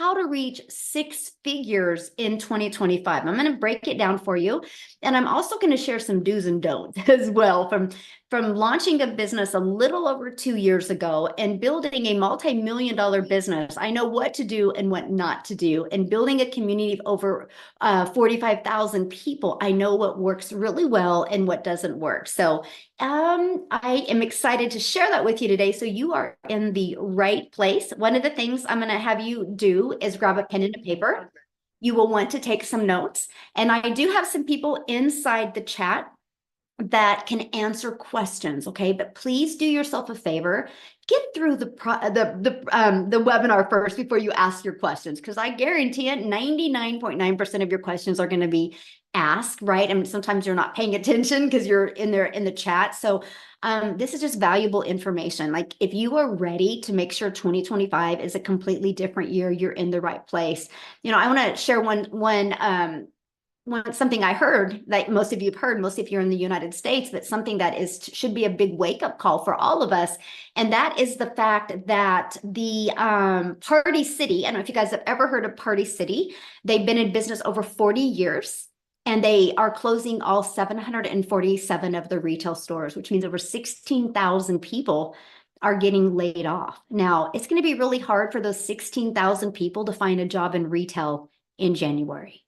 how to reach six figures in 2025. I'm going to break it down for you. And I'm also going to share some do's and don'ts as well from launching a business a little over 2 years ago and building a multi-million-dollar business. I know what to do and what not to do. And building a community of over 45,000 people, I know what works really well and what doesn't work. So I am excited to share that with you today. So you are in the right place. One of the things I'm going to have you do is grab a pen and a paper. You will want to take some notes. And I do have some people inside the chat that can answer questions, okay? But please do yourself a favor, get through the webinar first before you ask your questions, because I guarantee it, 99.9% of your questions are going to be asked, right? And sometimes you're not paying attention because you're in there in the chat. So this is just valuable information. Like if you are ready to make sure 2025 is a completely different year, you're in the right place. You know, I want to share something I heard that most of you have heard, mostly if you're in the United States, that something that should be a big wake-up call for all of us. And that is the fact that the Party City, I don't know if you guys have ever heard of Party City. They've been in business over 40 years. And they are closing all 747 of the retail stores, which means over 16,000 people are getting laid off. Now, it's going to be really hard for those 16,000 people to find a job in retail in January.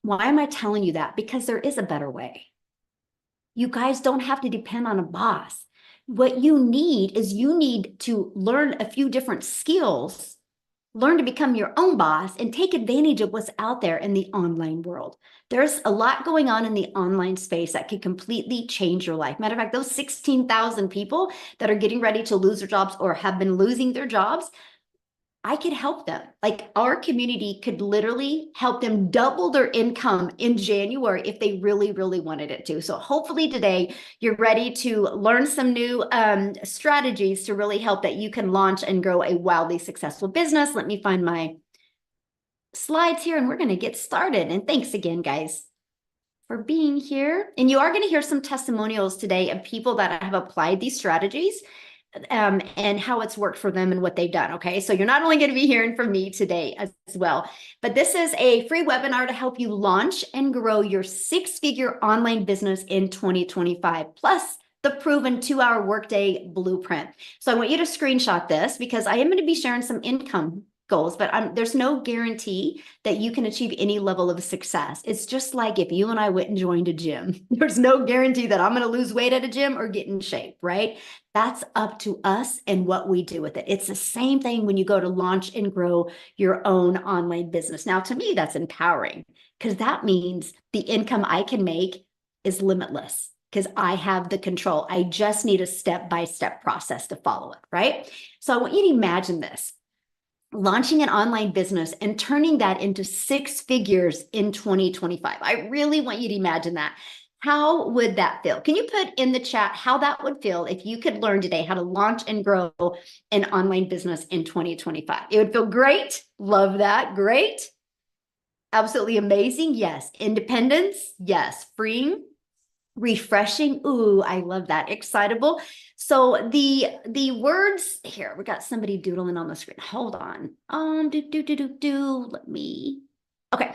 Why am I telling you that? Because there is a better way. You guys don't have to depend on a boss. What you need is you need to learn a few different skills, learn to become your own boss, and take advantage of what's out there in the online world. There's a lot going on in the online space that could completely change your life. Matter of fact, those 16,000 people that are getting ready to lose their jobs or have been losing their jobs, I could help them. Like our community could literally help them double their income in January if they really, really wanted it to. So hopefully today you're ready to learn some new strategies to really help that you can launch and grow a wildly successful business. Let me find my slides here and we're going to get started. And thanks again, guys, for being here. And you are going to hear some testimonials today of people that have applied these strategies and how it's worked for them and what they've done. Okay. So you're not only going to be hearing from me today as well, but this is a free webinar to help you launch and grow your six-figure online business in 2025, plus the proven 2-hour workday blueprint. So I want you to screenshot this because I am going to be sharing some income goals, but there's no guarantee that you can achieve any level of success. It's just like if you and I went and joined a gym. There's no guarantee that I'm going to lose weight at a gym or get in shape, right? That's up to us and what we do with it. It's the same thing when you go to launch and grow your own online business. Now, to me, that's empowering because that means the income I can make is limitless because I have the control. I just need a step-by-step process to follow it, right? So I want you to imagine this. Launching an online business and turning that into six figures in 2025. I really want you to imagine that. How would that feel? Can you put in the chat how that would feel if you could learn today how to launch and grow an online business in 2025? It would feel great. Love that. Great. Absolutely amazing. Yes. Independence. Yes. Freeing. Refreshing. Ooh, I love that. Excitable. So the words here, we got somebody doodling on the screen. Hold on. Let me. Okay.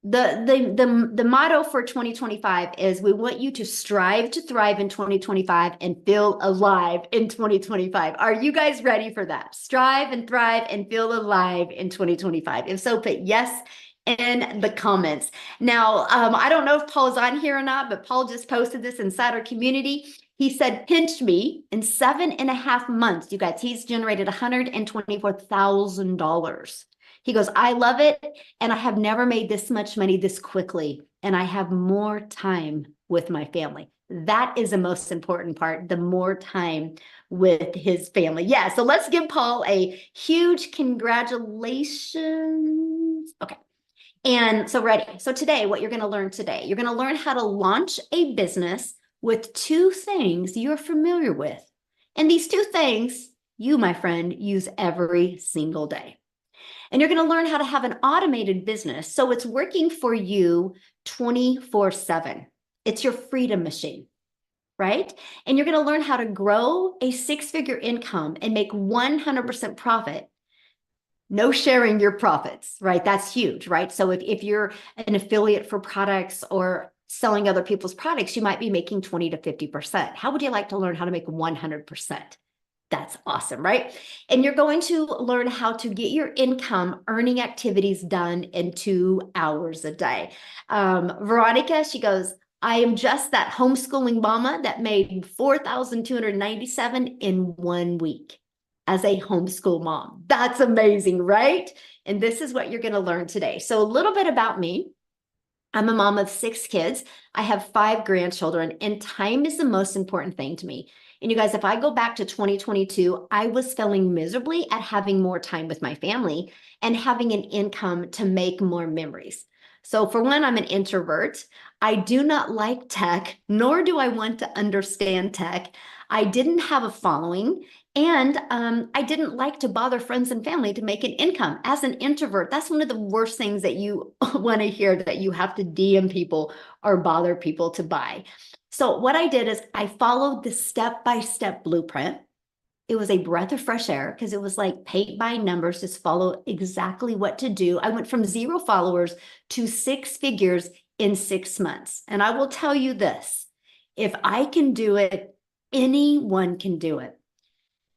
The motto for 2025 is we want you to strive to thrive in 2025 and feel alive in 2025. Are you guys ready for that? Strive and thrive and feel alive in 2025. If so, put yes in the comments. Now, I don't know if Paul's on here or not, but Paul just posted this inside our community. He said, pinch me in 7.5 months. You guys, he's generated $124,000. He goes, I love it. And I have never made this much money this quickly. And I have more time with my family. That is the most important part, the more time with his family. Yeah, so let's give Paul a huge congratulations. Okay. And so ready. So today, what you're going to learn today, you're going to learn how to launch a business with two things you're familiar with. And these two things you, my friend, use every single day. And you're going to learn how to have an automated business so it's working for you 24/7. It's your freedom machine, right? And you're going to learn how to grow a six-figure income and make 100% profit No sharing your profits, right? That's huge, right? So if you're an affiliate for products or selling other people's products, you might be making 20 to 50%. How would you like to learn how to make 100%? That's awesome, right? And you're going to learn how to get your income earning activities done in 2 hours a day. Veronica, she goes, I am just that homeschooling mama that made 4,297 in 1 week as a homeschool mom. That's amazing, right? And this is what you're going to learn today. So a little bit about me. I'm a mom of 6 kids. I have 5 grandchildren, and time is the most important thing to me. And you guys, if I go back to 2022, I was failing miserably at having more time with my family and having an income to make more memories. So for one, I'm an introvert. I do not like tech, nor do I want to understand tech. I didn't have a following, and I didn't like to bother friends and family to make an income. As an introvert, that's one of the worst things that you want to hear, that you have to DM people or bother people to buy. So what I did is I followed the step-by-step blueprint. It was a breath of fresh air because it was like paint by numbers, just follow exactly what to do. I went from 0 followers to 6 figures in 6 months. And I will tell you this, if I can do it, anyone can do it.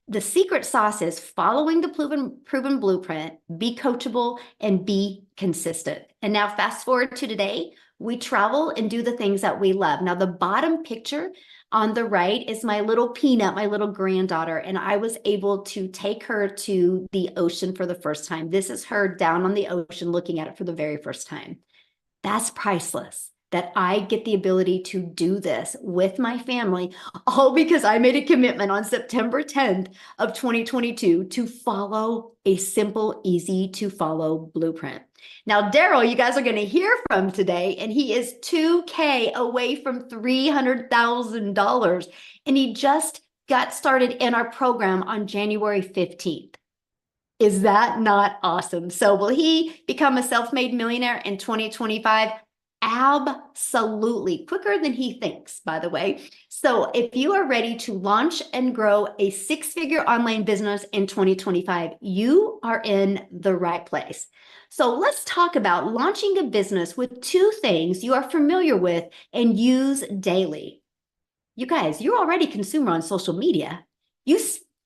The secret sauce is following the proven blueprint, be coachable, and be consistent. And now fast forward to today, we travel and do the things that we love. Now the bottom picture on the right is my little Peanut, my little granddaughter, and I was able to take her to the ocean for the first time. This is her down on the ocean looking at it for the very first time. That's priceless, that I get the ability to do this with my family, all because I made a commitment on September 10th of 2022 to follow a simple, easy to follow blueprint. Now, Daryl, you guys are going to hear from today, and he is 2K away from $300,000. And he just got started in our program on January 15th. Is that not awesome? So will he become a self-made millionaire in 2025? Absolutely. Quicker than he thinks, by the way. So if you are ready to launch and grow a 6-figure online business in 2025, you are in the right place. So let's talk about launching a business with 2 things you are familiar with and use daily. You guys, you're already a consumer on social media.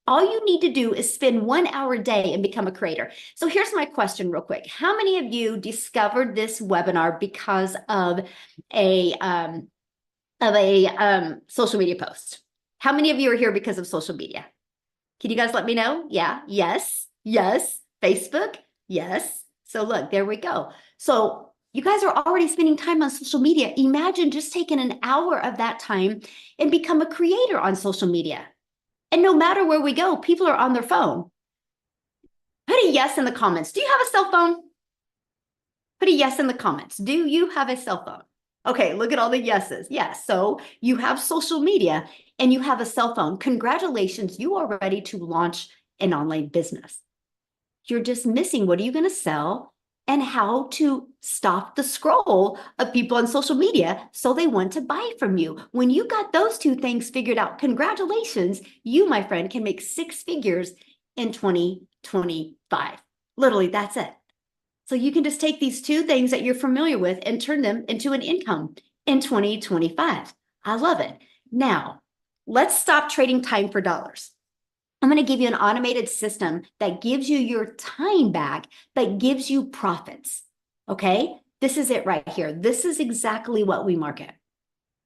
All you need to do is spend 1 hour a day and become a creator. So here's my question real quick. How many of you discovered this webinar because of a social media post? How many of you are here because of social media? Can you guys let me know? Yeah, yes, yes. Facebook, yes. So look, there we go. So you guys are already spending time on social media. Imagine just taking an hour of that time and become a creator on social media. And no matter where we go, people are on their phone. Put a yes in the comments. Do you have a cell phone? Put a yes in the comments. Do you have a cell phone? Okay, look at all the yeses. Yes, so you have social media and you have a cell phone. Congratulations, you are ready to launch an online business. You're just missing what are you going to sell and how to stop the scroll of people on social media so they want to buy from you. When you got those 2 things figured out, congratulations, you, my friend, can make 6 figures in 2025. Literally, that's it. So you can just take these 2 things that you're familiar with and turn them into an income in 2025. I love it. Now, let's stop trading time for dollars. I'm going to give you an automated system that gives you your time back, but gives you profits. Okay? This is it right here. This is exactly what we market.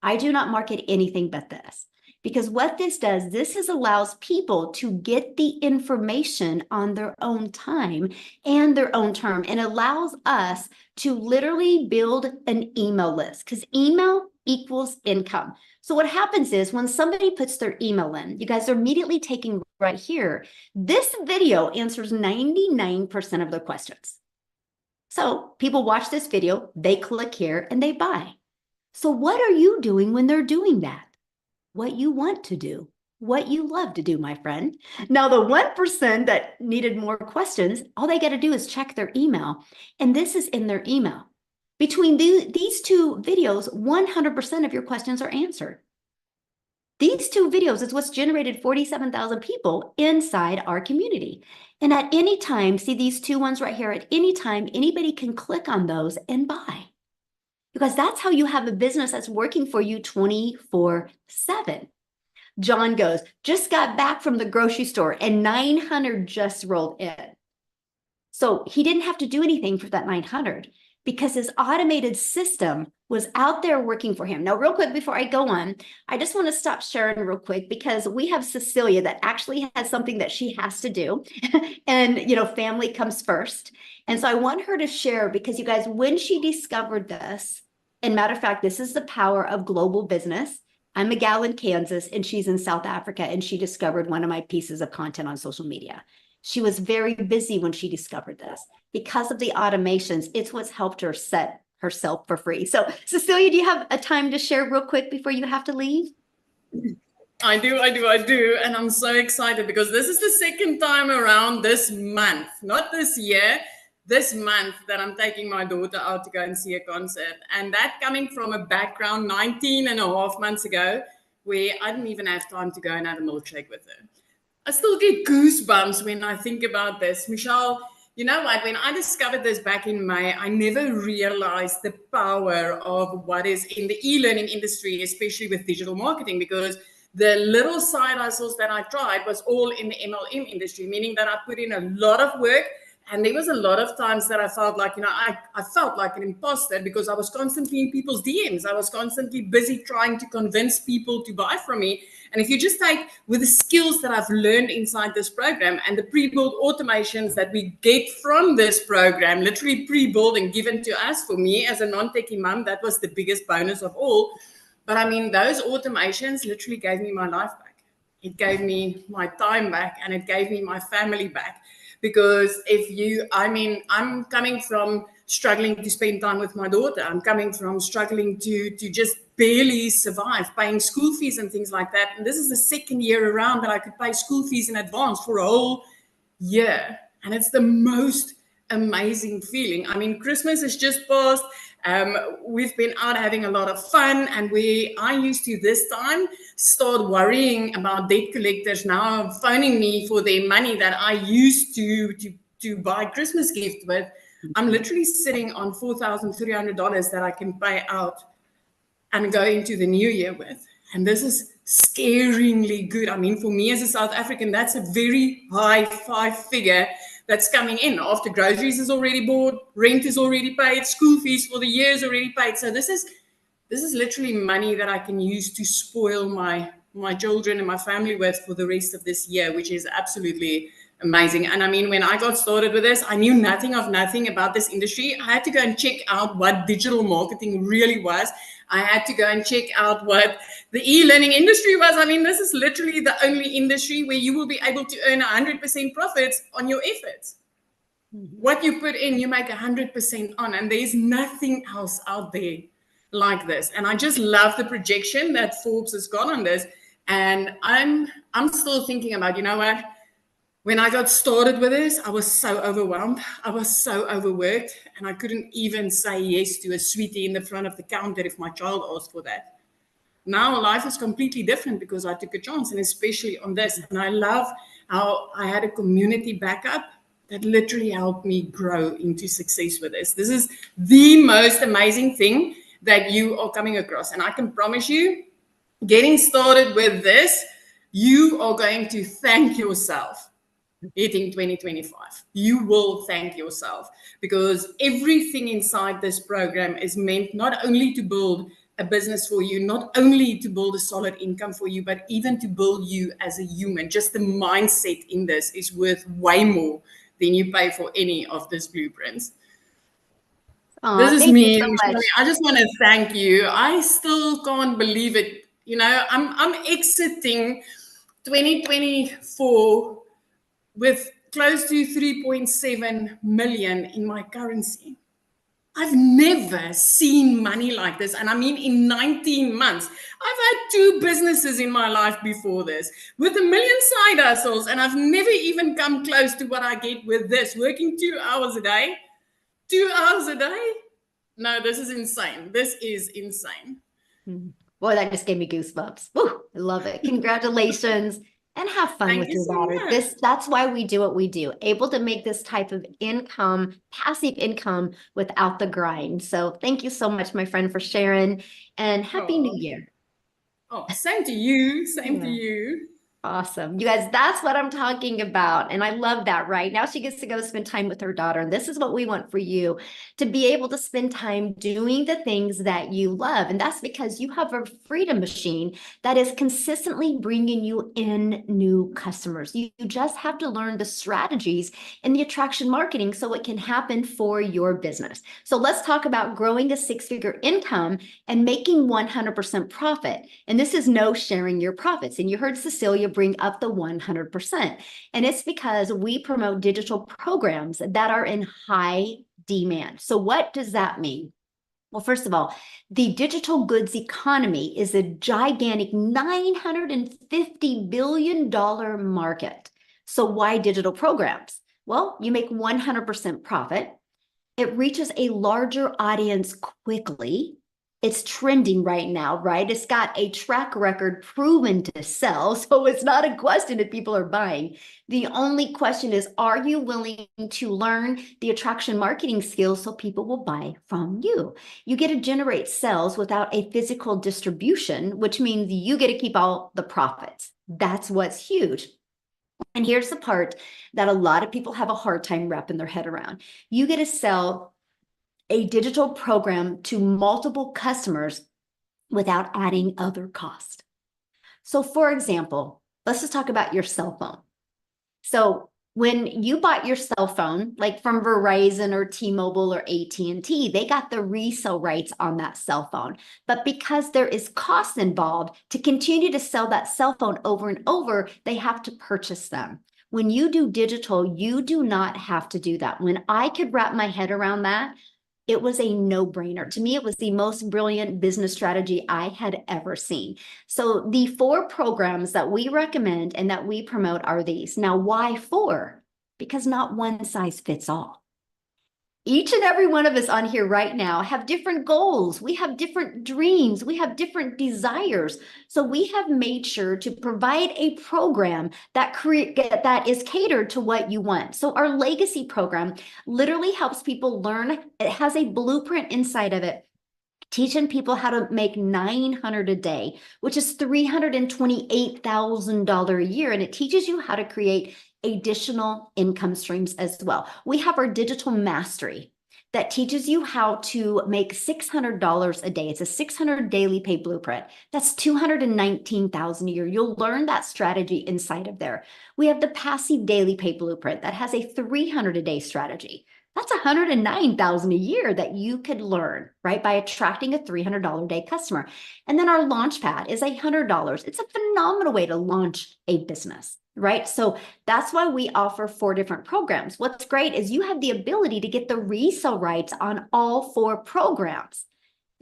I do not market anything but this. Because what this does, allows people to get the information on their own time and their own term, and allows us to literally build an email list, because email equals income. So what happens is when somebody puts their email in, you guys are immediately taking right here, this video answers 99% of their questions. So people watch this video, they click here and they buy. So what are you doing when they're doing that? What you want to do, what you love to do, my friend. Now, the 1% that needed more questions, all they got to do is check their email. And this is in their email. Between these 2 videos, 100% of your questions are answered. These two videos is what's generated 47,000 people inside our community. And at any time, see these two ones right here, at any time, anybody can click on those and buy. Because that's how you have a business that's working for you 24/7. John goes, just got back from the grocery store and 900 just rolled in. So he didn't have to do anything for that 900 because his automated system was out there working for him. Now, real quick, before I go on, I just want to stop sharing real quick because we have Cecilia that actually has something that she has to do. And, family comes first. And so I want her to share because you guys, when she discovered this, and matter of fact, this is the power of global business. I'm a gal in Kansas and she's in South Africa, and she discovered one of my pieces of content on social media. She was very busy when she discovered this. Because of the automations, it's what's helped her set herself for free. So Cecilia, do you have a time to share real quick before you have to leave? I do. And I'm so excited because this is the second time around this month, not this year, this month that I'm taking my daughter out to go and see a concert. And that coming from a background 19 and a half months ago, where I didn't even have time to go and have a milkshake with her. I still get goosebumps when I think about this. Michelle, you know what? When I discovered this back in May, I never realized the power of what is in the e-learning industry, especially with digital marketing, because the little side hustles that I tried was all in the MLM industry, meaning that I put in a lot of work. And there was a lot of times that I felt like, I felt like an imposter because I was constantly in people's DMs. I was constantly busy trying to convince people to buy from me. And if you just take with the skills that I've learned inside this program and the pre-built automations that we get from this program, literally pre-built and given to us, for me as a non-techie mom, that was the biggest bonus of all. But I mean, those automations literally gave me my life back. It gave me my time back and it gave me my family back. Because I'm coming from struggling to spend time with my daughter. I'm coming from struggling to just barely survive, paying school fees and things like that. And this is the second year around that I could pay school fees in advance for a whole year. And it's the most amazing feeling. I mean, Christmas is just passed. We've been out having a lot of fun, and I used to this time start worrying about debt collectors now phoning me for their money that I used to buy Christmas gift with. I'm literally sitting on $4,300 that I can pay out and go into the new year with. And this is scaringly good. I mean, for me as a South African, that's a very high five-figure that's coming in after groceries is already bought, rent is already paid, school fees for the year is already paid. So this is literally money that I can use to spoil my children and my family with for the rest of this year, which is absolutely amazing. And I mean, when I got started with this, I knew nothing about this industry. I had to go and check out what digital marketing really was. I had to go and check out what the e-learning industry was. I mean, this is literally the only industry where you will be able to earn 100% profits on your efforts. What you put in, you make 100% on, and there's nothing else out there like this. And I just love the projection that Forbes has got on this. And I'm still thinking about, you know what? When I got started with this, I was so overwhelmed. I was so overworked, and I couldn't even say yes to a sweetie in the front of the counter if my child asked for that. Now life is completely different because I took a chance, and especially on this. And I love how I had a community backup that literally helped me grow into success with this. This is the most amazing thing that you are coming across. And I can promise you, getting started with this, you are going to thank yourself. Hitting 2025, you will thank yourself, because everything inside this program is meant not only to build a business for you, not only to build a solid income for you, but even to build you as a human. Just the mindset in this is worth way more than you pay for any of these blueprints. This is me. So I just want to thank you. I still can't believe it. I'm exiting 2024 with close to 3.7 million in my currency. I've never seen money like this. And I mean, in 19 months, I've had 2 businesses in my life before this with 1 million side hustles. And I've never even come close to what I get with this, working 2 hours a day. 2 hours a day? No, this is insane. This is insane. Boy, that just gave me goosebumps. Woo, I love it. Congratulations and have fun Thank with you your so daughter. much. That's why we do what we do, able to make this type of income, passive income without the grind. So thank you so much, my friend, for sharing and Happy New Oh, Year. oh, same to you. Same to Yeah. you. Awesome. You guys, that's what I'm talking about. And I love that, right? Now she gets to go spend time with her daughter. And this is what we want for you to be able to spend time doing the things that you love. And that's because you have a freedom machine that is consistently bringing you in new customers. You just have to learn the strategies in the attraction marketing so it can happen for your business. So let's talk about growing a six-figure income and making 100% profit. And this is no sharing your profits. And you heard Cecilia bring up the 100%. And it's because we promote digital programs that are in high demand. So what does that mean? Well, first of all, the digital goods economy is a gigantic $950 billion market. So why digital programs? Well, you make 100% profit. It reaches a larger audience quickly. It's trending right now, right? It's got a track record proven to sell. So it's not a question if people are buying. The only question is, are you willing to learn the attraction marketing skills so people will buy from you? You get to generate sales without a physical distribution, which means you get to keep all the profits. That's what's huge. And here's the part that a lot of people have a hard time wrapping their head around. You get to sell a digital program to multiple customers without adding other cost. So for example, let's just talk about your cell phone. So when you bought your cell phone, like from Verizon or T-Mobile or AT&T, they got the resale rights on that cell phone. But because there is cost involved to continue to sell that cell phone over and over, they have to purchase them. When you do digital, you do not have to do that. When I could wrap my head around that, it was a no-brainer. To me, it was the most brilliant business strategy I had ever seen. So the 4 programs that we recommend and that we promote are these. Now, why 4? Because not one size fits all. Each and every one of us on here right now have different goals. We have different dreams. We have different desires. So we have made sure to provide a program that is catered to what you want. So our legacy program literally helps people learn. It has a blueprint inside of it, teaching people how to make $900 a day, which is $328,000 a year. And it teaches you how to create additional income streams as well. We have our digital mastery that teaches you how to make $600 a day. It's a 600 daily pay blueprint. That's $219,000 a year. You'll learn that strategy inside of there. We have the passive daily pay blueprint that has a 300 a day strategy. That's $109,000 a year that you could learn, right, by attracting a $300 a day customer. And then our launch pad is $100. It's a phenomenal way to launch a business, right? So that's why we offer 4 different programs. What's great is you have the ability to get the resale rights on all 4 programs.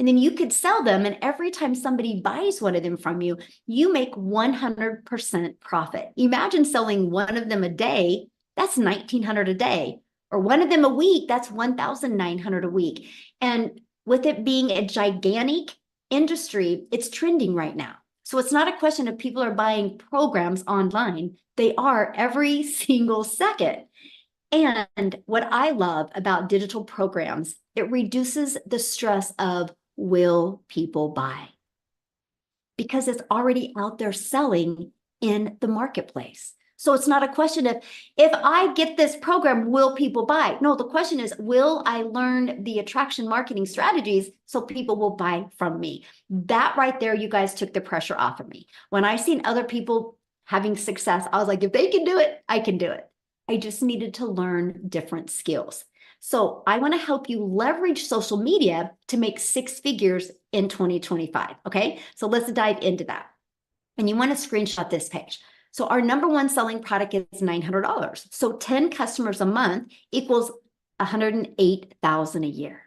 And then you could sell them, and every time somebody buys one of them from you, you make 100% profit. Imagine selling one of them a day, that's $1,900 a day. Or one of them a week, that's $1,900 a week. And with it being a gigantic industry, it's trending right now. So it's not a question of people are buying programs online. They are every single second. And what I love about digital programs, it reduces the stress of, will people buy? Because it's already out there selling in the marketplace. So it's not a question of, if I get this program, will people buy? No, the question is, will I learn the attraction marketing strategies so people will buy from me? That right there, you guys took the pressure off of me. When I seen other people having success, I was like, if they can do it, I can do it. I just needed to learn different skills. So I want to help you leverage social media to make 6 figures in 2025. Okay, so let's dive into that. And you want to screenshot this page. So our number 1 selling product is $900. So 10 customers a month equals $108,000 a year.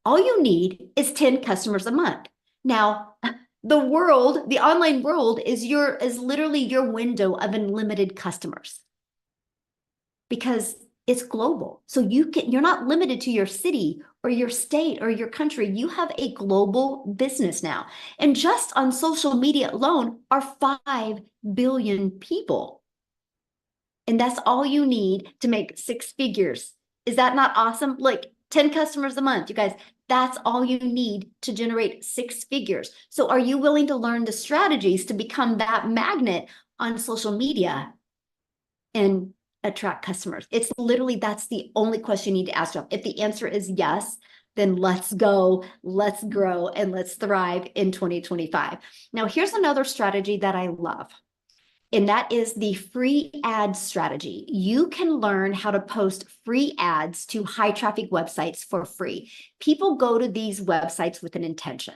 All you need is 10 customers a month. Now, the online world is literally your window of unlimited customers. Because It's global. So you're not limited to your city or your state or your country. You have a global business now. And just on social media alone are 5 billion people. And that's all you need to make 6 figures. Is that not awesome? Like 10 customers a month, you guys, that's all you need to generate 6 figures. So are you willing to learn the strategies to become that magnet on social media and attract customers? It's literally, that's the only question you need to ask yourself. If the answer is yes, then let's go, let's grow, and let's thrive in 2025. Now, here's another strategy that I love, and that is the free ad strategy. You can learn how to post free ads to high traffic websites for free. People go to these websites with an intention.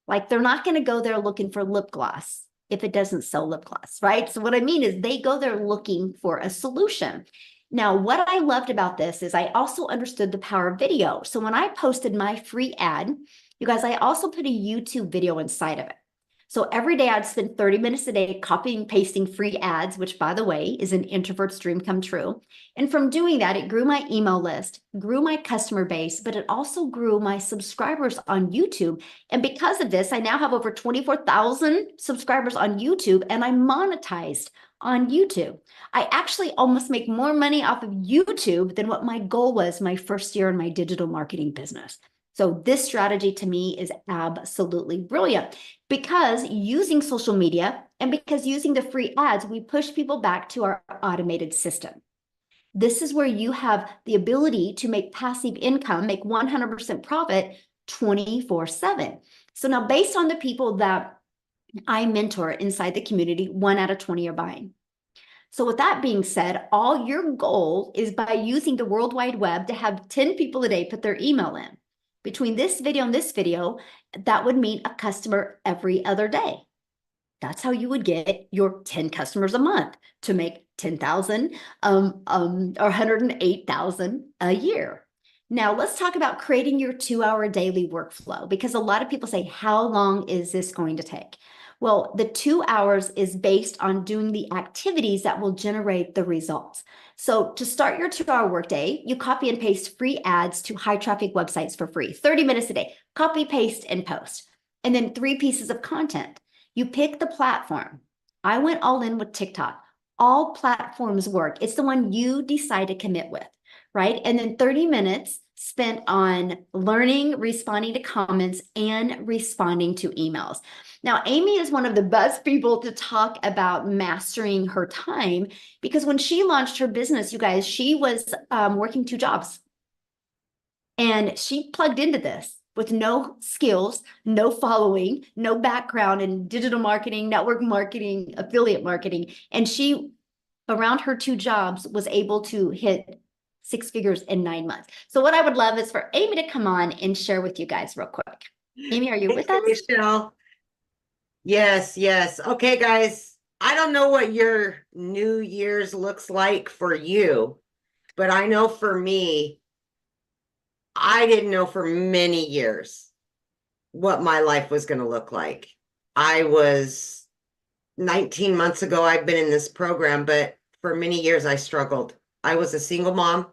Like they're not going to go there looking for lip gloss if it doesn't sell lip gloss, right? So what I mean is they go there looking for a solution. Now, what I loved about this is I also understood the power of video. So when I posted my free ad, you guys, I also put a YouTube video inside of it. So every day I'd spend 30 minutes a day copying and pasting free ads, which by the way, is an introvert's dream come true. And from doing that, it grew my email list, grew my customer base, but it also grew my subscribers on YouTube. And because of this, I now have over 24,000 subscribers on YouTube, and I'm monetized on YouTube. I actually almost make more money off of YouTube than what my goal was my first year in my digital marketing business. So this strategy to me is absolutely brilliant, because using social media and because using the free ads, we push people back to our automated system. This is where you have the ability to make passive income, make 100% profit 24/7. So now based on the people that I mentor inside the community, 1 out of 20 are buying. So with that being said, all your goal is by using the World Wide Web to have 10 people a day put their email in. Between this video and this video, that would mean a customer every other day. That's how you would get your 10 customers a month to make 10,000 or 108,000 a year. Now let's talk about creating your 2-hour daily workflow, because a lot of people say, how long is this going to take? Well, the 2 hours is based on doing the activities that will generate the results. So to start your 2-hour workday, you copy and paste free ads to high traffic websites for free, 30 minutes a day, copy, paste, and post. And then 3 pieces of content. You pick the platform. I went all in with TikTok. All platforms work. It's the one you decide to commit with, right? And then 30 minutes spent on learning, responding to comments, and responding to emails. Now, Amy is one of the best people to talk about mastering her time, because when she launched her business, you guys, she was working 2 jobs. And she plugged into this with no skills, no following, no background in digital marketing, network marketing, affiliate marketing. And she, around her 2 jobs, was able to hit 6 figures in 9 months. So what I would love is for Amy to come on and share with you guys real quick. Amy, are you with us? Michelle. Yes, yes. Okay, guys. I don't know what your New Year's looks like for you, but I know for me, I didn't know for many years what my life was going to look like. I was 19 months ago, I've been in this program, but for many years I struggled. I was a single mom.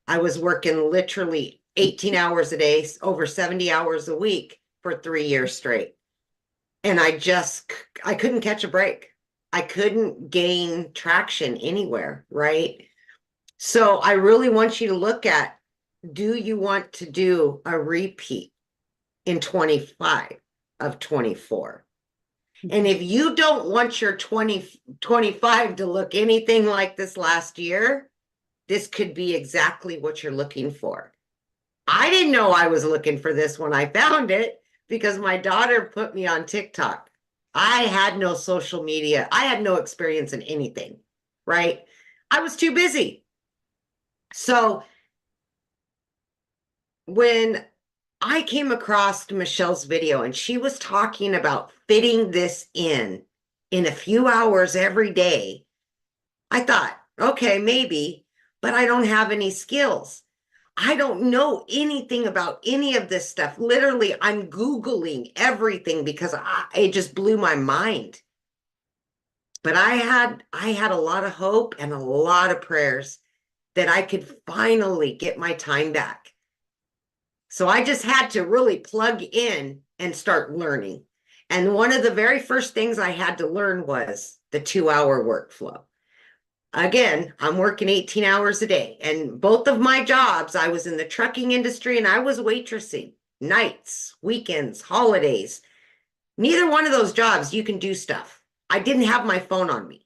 I was working literally 18 hours a day, over 70 hours a week for 3 years straight. And I couldn't catch a break. I couldn't gain traction anywhere, right? So I really want you to look at, do you want to do a repeat in 25 of 24? And if you don't want your 2025 to look anything like this last year, this could be exactly what you're looking for. I didn't know I was looking for this when I found it, because my daughter put me on TikTok. I had no social media. I had no experience in anything, right? I was too busy. So when I came across Michelle's video and she was talking about fitting this in a few hours every day, I thought, okay, maybe, but I don't have any skills. I don't know anything about any of this stuff. Literally, I'm Googling everything because it just blew my mind. But I had a lot of hope and a lot of prayers that I could finally get my time back. So I just had to really plug in and start learning. And one of the very first things I had to learn was the 2-hour workflow. Again, I'm working 18 hours a day, and both of my jobs, I was in the trucking industry and I was waitressing nights, weekends, holidays. Neither one of those jobs, you can do stuff. I didn't have my phone on me.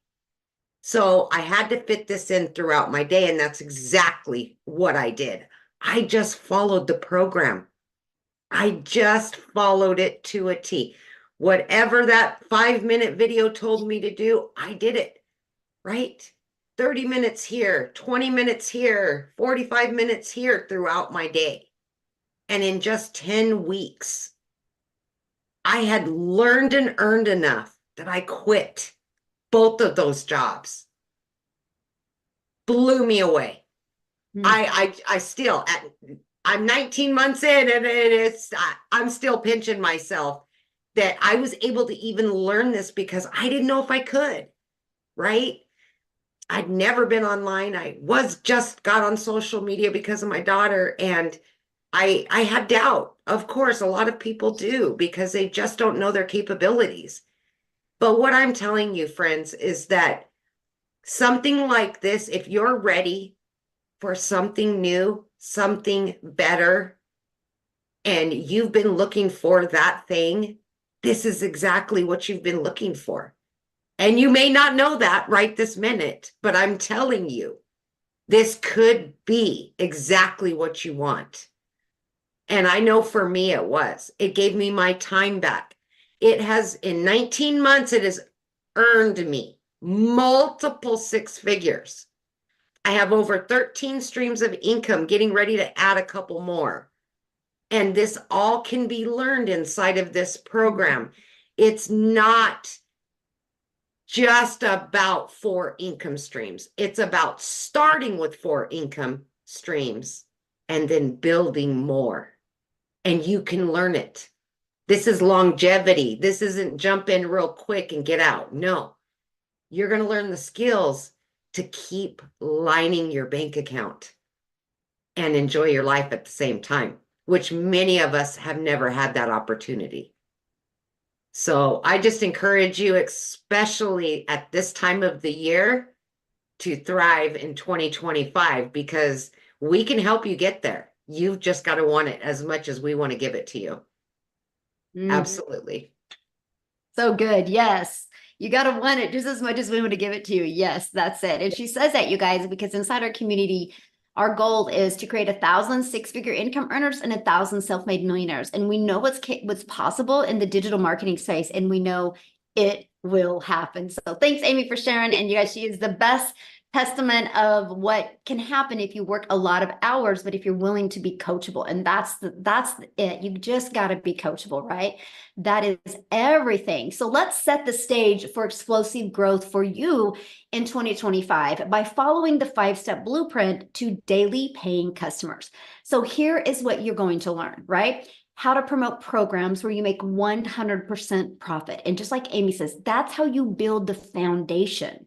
So I had to fit this in throughout my day, and that's exactly what I did. I just followed the program. I just followed it to a T. Whatever that 5-minute video told me to do, I did it, right? 30 minutes here, 20 minutes here, 45 minutes here throughout my day. And in just 10 weeks, I had learned and earned enough that I quit both of those jobs. Blew me away. I still, I'm 19 months in, and I'm still pinching myself that I was able to even learn this because I didn't know if I could, right? I'd never been online. I got on social media because of my daughter, and I had doubt. Of course, a lot of people do because they just don't know their capabilities. But what I'm telling you, friends, is that something like this, if you're ready for something new, something better, and you've been looking for that thing, this is exactly what you've been looking for. And you may not know that right this minute, but I'm telling you, this could be exactly what you want. And I know for me it was. It gave me my time back. It has, in 19 months, it has earned me multiple 6 figures. I have over 13 streams of income, getting ready to add a couple more. And this all can be learned inside of this program. It's not just about 4 income streams. It's about starting with 4 income streams and then building more. And you can learn it. This is longevity. This isn't jump in real quick and get out. No, you're going to learn the skills to keep lining your bank account and enjoy your life at the same time, which many of us have never had that opportunity. So I just encourage you, especially at this time of the year, to thrive in 2025, because we can help you get there. You've just got to want it as much as we want to give it to you. Absolutely. So good. Yes. You got to want it just as much as we want to give it to you. Yes, that's it. And she says that, you guys, because inside our community, our goal is to create 1,000 6-figure income earners and 1,000 self-made millionaires. And we know what's possible in the digital marketing space, and we know it will happen. So thanks, Amy, for sharing. And you guys, she is the best testament of what can happen if you work a lot of hours, but if you're willing to be coachable. And that's it. You just got to be coachable, right? That is everything. So let's set the stage for explosive growth for you in 2025 by following the 5-step blueprint to daily paying customers. So here is what you're going to learn, right? How to promote programs where you make 100% profit. And just like Amy says, that's how you build the foundation.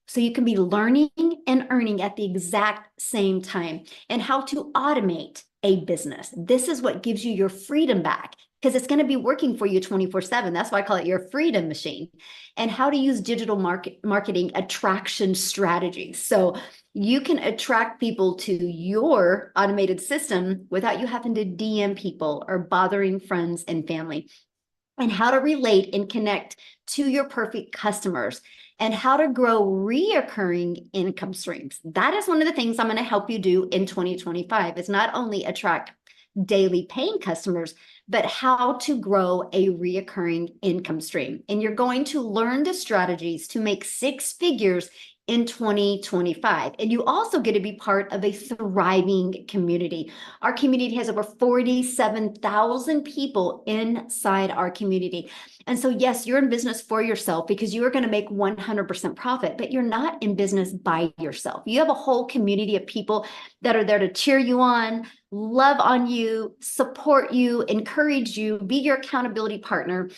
So you can be learning and earning at the exact same time, and how to automate a business. This is what gives you your freedom back, because it's going to be working for you 24/7. That's why I call it your freedom machine. And how to use digital marketing attraction strategies. So you can attract people to your automated system without you having to DM people or bothering friends and family. And how to relate and connect to your perfect customers, and how to grow reoccurring income streams. That is one of the things I'm going to help you do in 2025, is not only attract daily paying customers, but how to grow a reoccurring income stream. And you're going to learn the strategies to make 6 figures in 2025. And you also get to be part of a thriving community. Our community has over 47,000 people inside our community. And so, yes, you're in business for yourself because you are going to make 100% profit, but you're not in business by yourself. You have a whole community of people that are there to cheer you on, love on you, support you, encourage you, be your accountability partner.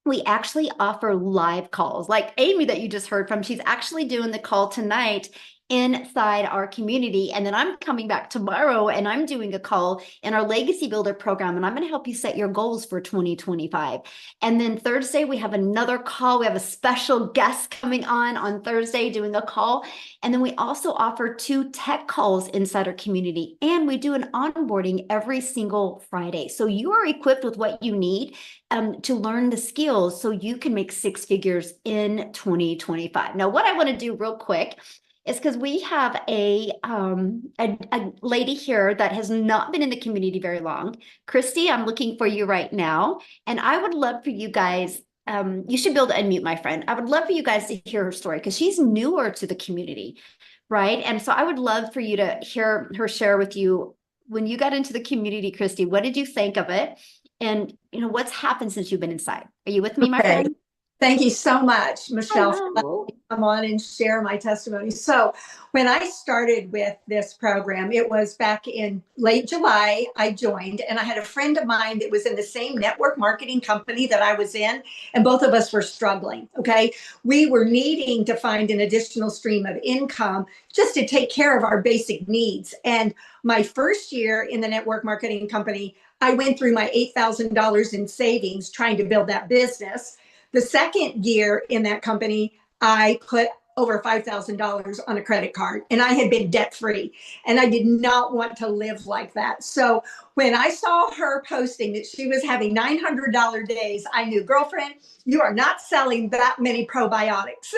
We actually offer live calls like Amy that you just heard from. She's actually doing the call tonight inside our community. And then I'm coming back tomorrow and I'm doing a call in our Legacy Builder program, and I'm going to help you set your goals for 2025. And then Thursday, we have another call. We have a special guest coming on Thursday doing a call. And then we also offer 2 tech calls inside our community, and we do an onboarding every single Friday. So you are equipped with what you need to learn the skills so you can make 6 figures in 2025. Now, what I want to do real quick is, because we have a lady here that has not been in the community very long. Christy, I'm looking for you right now. And I would love for you guys, you should be able to unmute, my friend. I would love for you guys to hear her story, because she's newer to the community, right? And so I would love for you to hear her share with you, when you got into the community, Christy, what did you think of it? And, what's happened since you've been inside? Are you with me, my friend? Thank you so much, Michelle, for letting Hello. me come on and share my testimony. So when I started with this program, it was back in late July, I joined, and I had a friend of mine that was in the same network marketing company that I was in, and both of us were struggling, okay? We were needing to find an additional stream of income just to take care of our basic needs. And my first year in the network marketing company, I went through my $8,000 in savings trying to build that business. The second year in that company, I put over $5,000 on a credit card, and I had been debt free, and I did not want to live like that. So when I saw her posting that she was having $900 days, I knew, girlfriend, you are not selling that many probiotics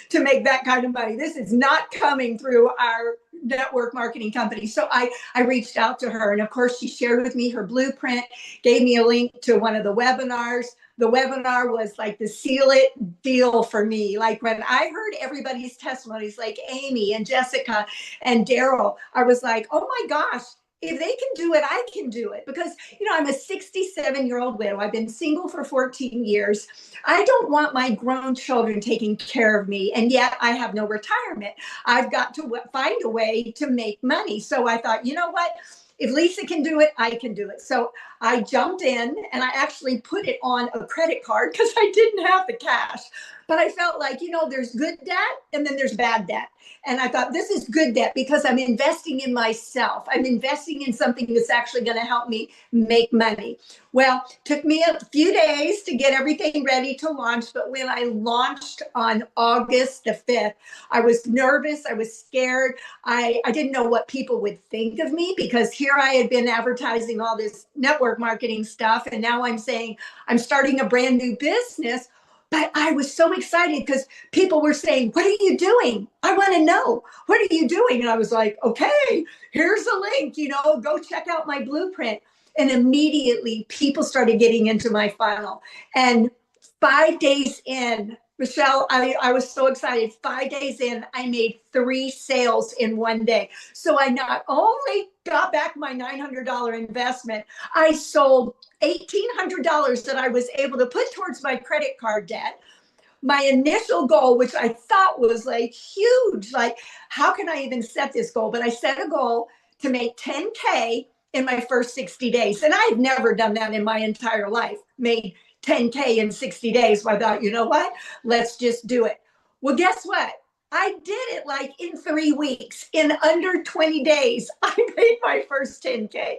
to make that kind of money. This is not coming through our network marketing company. So I reached out to her, and of course she shared with me her blueprint, gave me a link to one of the webinars. The webinar was like the seal it deal for me. Like when I heard everybody's testimonies, like Amy and Jessica and Daryl, I was like, oh my gosh, if they can do it, I can do it. Because, I'm a 67-year-old widow. I've been single for 14 years. I don't want my grown children taking care of me. And yet I have no retirement. I've got to find a way to make money. So I thought, you know what? If Lisa can do it, I can do it. So I jumped in, and I actually put it on a credit card because I didn't have the cash. But I felt like, there's good debt and then there's bad debt. And I thought, this is good debt because I'm investing in myself. I'm investing in something that's actually going to help me make money. Well, took me a few days to get everything ready to launch. But when I launched on August the 5th, I was nervous. I was scared. I didn't know what people would think of me, because here I had been advertising all this network marketing stuff. And now I'm saying I'm starting a brand new business. But I was so excited because people were saying, what are you doing? I want to know. What are you doing? And I was like, okay, here's a link, go check out my blueprint. And immediately people started getting into my funnel. And 5 days in, Michelle, I was so excited. 5 days in, I made 3 sales in one day. So I not only got back my $900 investment, I sold $1,800 that I was able to put towards my credit card debt. My initial goal, which I thought was like huge, like how can I even set this goal? But I set a goal to make 10K in my first 60 days. And I've never done that in my entire life, made 10K in 60 days. So I thought, you know what? Let's just do it. Well, guess what? I did it like in 3 weeks. In under 20 days, I made my first 10K.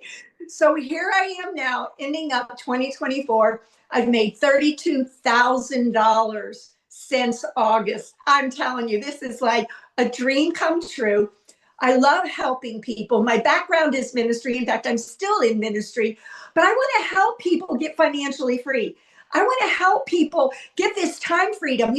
So here I am now, ending up 2024. I've made $32,000 since August. I'm telling you, this is like a dream come true. I love helping people. My background is ministry. In fact, I'm still in ministry, but I want to help people get financially free. I want to help people get this time freedom.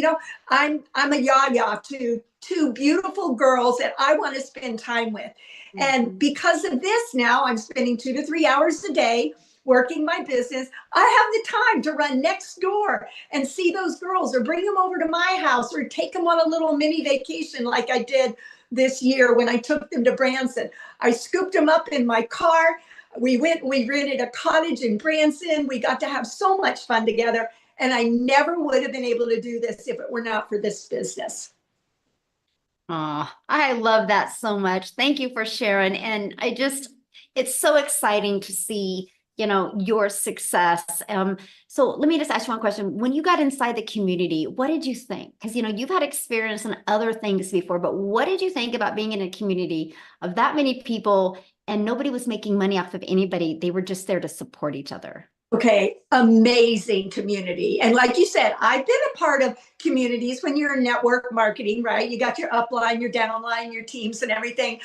I'm a yaya to 2 beautiful girls that I want to spend time with. Mm-hmm. And because of this, now I'm spending 2 to 3 hours a day working my business. I have the time to run next door and see those girls, or bring them over to my house, or take them on a little mini vacation like I did this year when I took them to Branson. I scooped them up in my car. We rented a cottage in Branson. We got to have so much fun together. And I never would have been able to do this if it were not for this business. Oh, I love that so much. Thank you for sharing. And it's so exciting to see your success. So let me just ask you one question. When you got inside the community, what did you think? Because, you've had experience in other things before, but what did you think about being in a community of that many people and nobody was making money off of anybody? They were just there to support each other. Okay, amazing community. And like you said, I've been a part of communities when you're in network marketing, right? You got your upline, your downline, your teams and everything.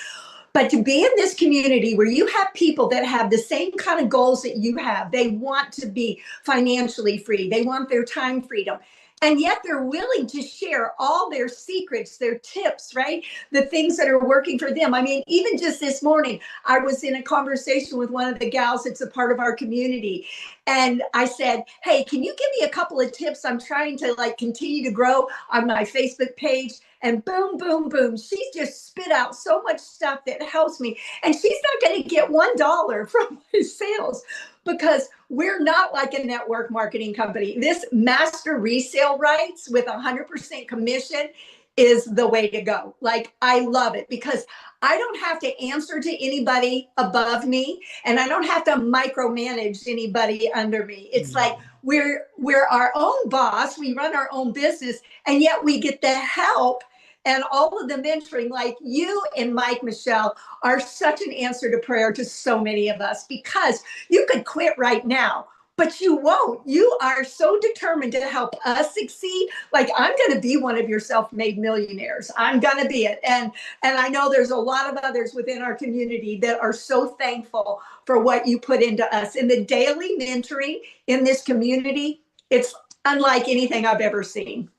But to be in this community where you have people that have the same kind of goals that you have, they want to be financially free, they want their time freedom. And yet they're willing to share all their secrets, their tips, right? The things that are working for them. I mean, even just this morning, I was in a conversation with one of the gals that's a part of our community. And I said, hey, can you give me a couple of tips? I'm trying to continue to grow on my Facebook page. And boom, boom, boom. She just spit out so much stuff that helps me. And she's not going to get $1 from my sales because we're not like a network marketing company. This master resale rights with 100% commission is the way to go. I love it because I don't have to answer to anybody above me and I don't have to micromanage anybody under me. It's like we're our own boss. We run our own business and yet we get the help and all of the mentoring. Like you and Mike, Michelle, are such an answer to prayer to so many of us because you could quit right now, but you won't. You are so determined to help us succeed. Like I'm going to be one of your self-made millionaires. I'm going to be it. And I know there's a lot of others within our community that are so thankful for what you put into us. And the daily mentoring in this community, it's unlike anything I've ever seen.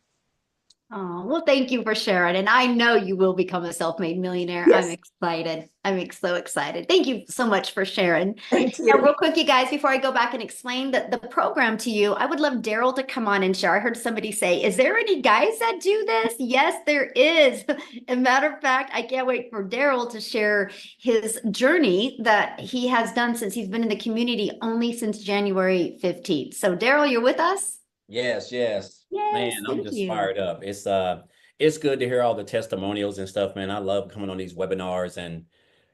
Oh, well, thank you for sharing. And I know you will become a self-made millionaire. Yes. I'm excited. I'm so excited. Thank you so much for sharing. Thank you. Now, real quick, you guys, before I go back and explain the program to you, I would love Daryl to come on and share. I heard somebody say, is there any guys that do this? Yes, there is. As a matter of fact, I can't wait for Daryl to share his journey that he has done since he's been in the community only since January 15th. So Daryl, you're with us? Yes. Yes, Man, I'm thank just you. fired up. It's good to hear all the testimonials and stuff, man. I love coming on these webinars and